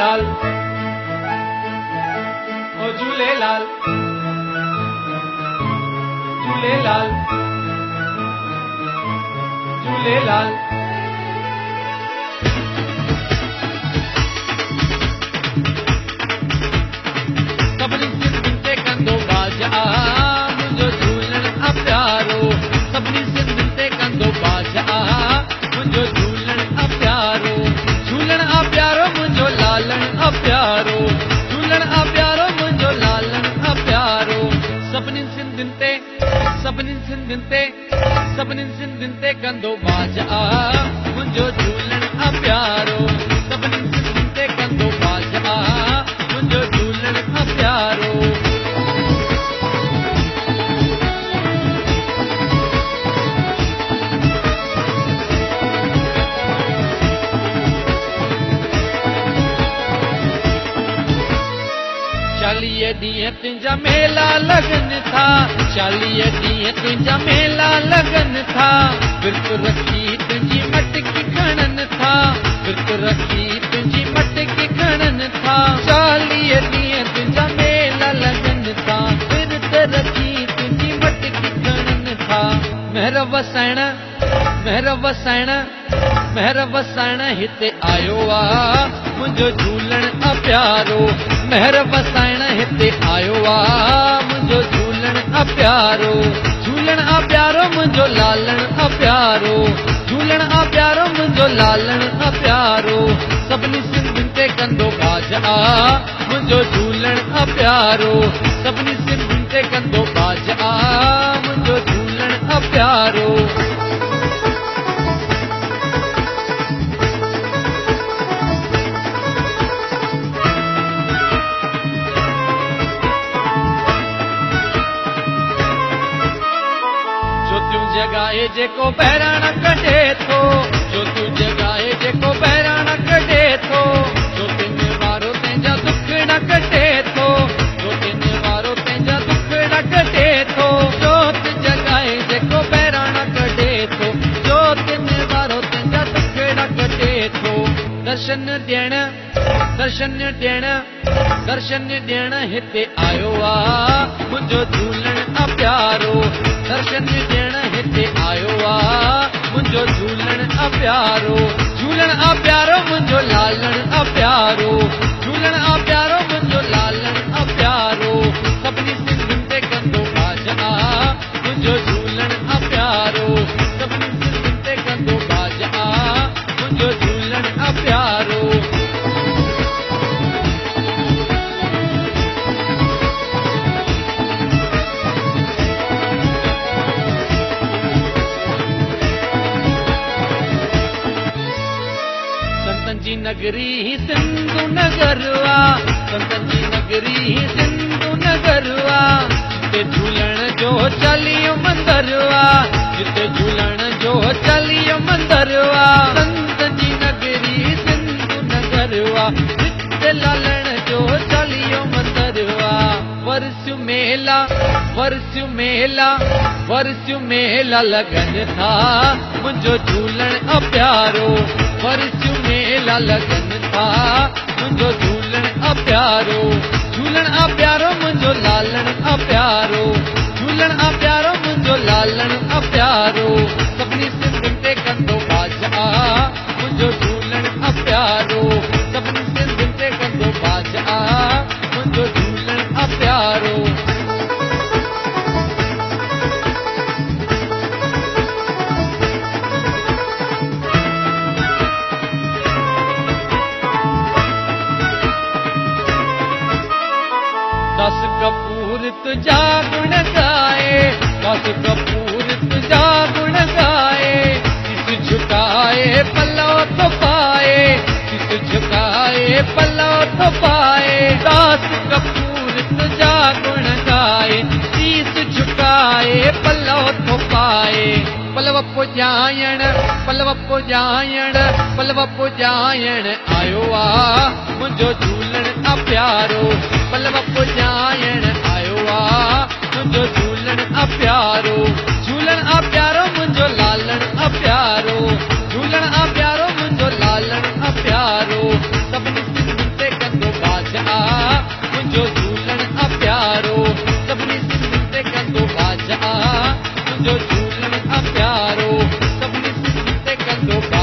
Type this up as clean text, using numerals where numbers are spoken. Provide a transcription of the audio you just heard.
झूलेलाल ओ झूलेलाल झूलेलाल झूलेलाल सभिनी सिंधियुनि ते कंदो बाजा मुंहिंजो झूलण आ प्यारो सभिनी सिंधियुनि ते कंदो बाजा मुंहिंजो झूलण आ प्यारो झूलण आ प्यारो मुंहिंजो लालण आ प्यारो झूलण आ प्यारो मुंहिंजो लालण आ प्यारो सभिनी सिंधियुनि ते कंदो बाजा मुंहिंजो झूलण आ प्यारो सभिनी सिंधियुनि ते कंदो बाजा मुंहिंजो झूलण आ प्यारो चालीह ॾींहं तुंहिंजा मेला लगनि था 40 ॾींहं तुंहिंजा मेला लगनि था विर्त रखी तुंहिंजी मटकी खणनि था विर्त रखी तुंहिंजी मटकी खणनि था 40 ॾींहं तुंहिंजा मेला लगनि था विर्त रखी तुंहिंजी मटकी खणनि था महर वसाइण हिते आयो आहे मुंहिंजो झूलण आ प्यारो महर वसाइण हिते आयो आहे मुंहिंजो झूलण आ प्यारो झूलण आ प्यारो मुंहिंजो लालण आ प्यारो झूलण आ प्यारो मुंहिंजो लालण आ प्यारो सभिनी सिंधियुनि ते कंदो बाजा मुंहिंजो झूलण आ प्यारो सभिनी सिंधियुनि ते कंदो बाजा मुंहिंजो झूलण आ प्यारो जगाए जेको बहिराणा कढे थो ज्योतियूं जगाए जेको बहिराणा कढे थो ज्योतियुनि वारो तंहिंजा दुख न कटे थो ज्योतियुनि वारो तंहिंजा दुख न कटे थो ज्योति जगाए जेको बहिराणा कढे थो ज्योतियुनि वारो तंहिंजा दुख न कटे थो दर्शन ॾियण हिते आयो आहे मुंहिंजो झूलण आ प्यारो दर्शन ॾियण हिते आयो आहे मुंहिंजो झूलण आ प्यारो झूलण आ प्यारो मुंहिंजो लालण आ प्यारो झूलण आ प्यारो मुंहिंजो लालण आ प्यारो सभिनी सिंधियुनि ते कंदो बाजा मुंहिंजो झूलण आ प्यारो सभिनी सिंधियुनि ते कंदो बाजा मुंहिंजो झूलण आ प्यारो नगरी सिंधु नगरवा संतन जी नगरी सिंधु नगरवा जिते झूलण जो चलियो मंदरवा जिते झूलण जो चलियो मंदरवा संतन जी नगरी सिंधु नगरवा जिते लालण जो चलियो मंदरवा वर्षियूं मेला लगनि था मुंहिंजो झूलण आ प्यारो वर्षियूं मेला लगनि था मुंहिंजो झूलण आ प्यारो झूलण आ प्यारो मुंहिंजो लालण आ प्यारो झूलण आ प्यारो मुंहिंजो लालण आ प्यारो सभिनी सिंधियुनि ते कंदो बाजा मुंहिंजो झूलण आ प्यारो सभिनी सिंधियुनि ते कंदो बाजा मुंहिंजो झूलण आ प्यारो दस कपूर तुझा गुण गाए दस कपूर तुझा गुण गाए किस झुकाए पल्लो तो पाए किस झुकाए पल्लो तो पाए दस कपूर तुझा गुण गाए किस झुकाए पल्लो तो पाए पलव पुजायण आयो आ मुंहिंजो झूलण आ प्यारो पलव पुजायण आयो आ मुंहिंजो झूलण आ प्यारो झूलण आ प्यारो मुंहिंजो लालण आ प्यारो झूलण आ प्यारो मुंहिंजो लालण आ प्यारो सभिनी सिंधियुनि ते तो